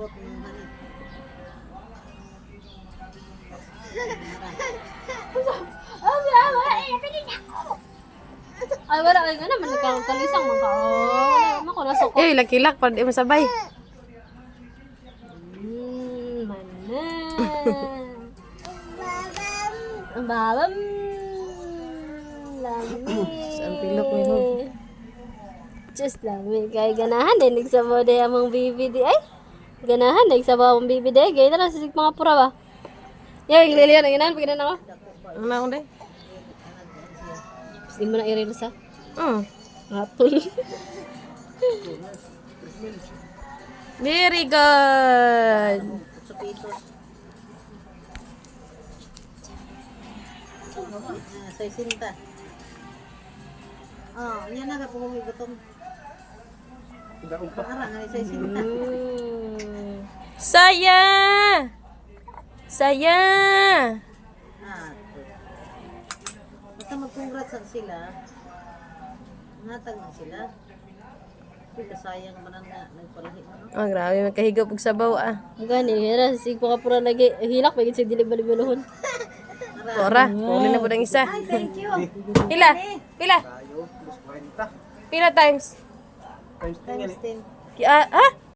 Lambot ng hanit. Ay, wala. Ay, nga naman. Kalisang mga kao. Wala naman ko nasok. Eh, lakilak pa di masabay. Mana. Ang babam. Lami. Ang pilok ni Hog. Just lami. Kaya ganahan din. Nagsabo de among bibi di. Ay. Ganahan. Nagsabo among bibi di. Gaya na lang sisig mga pura ba? Yung liliyan. Ang ganahan. Pagkanan ako. Ang naon day? Hindi mo na i-reel sa. Apple. Very good. Supitos. Sa isinta. Oh, yan na kapungi gutong. Parang nga sa isinta. Saya! Saya! Basta mag-congrats sila. Natag na sila. Pero sayang man nga nagpalahi mo. Oh, grabe. Magkahigop og sabaw Gani. Hira. Sisig pa ka pura lagi. Hilak. Pagkat siya dilig balibaluhon. Tora, huli na po ng isa. Ay, thank you. Pila? Pila? Pila times? Times 10. Ha?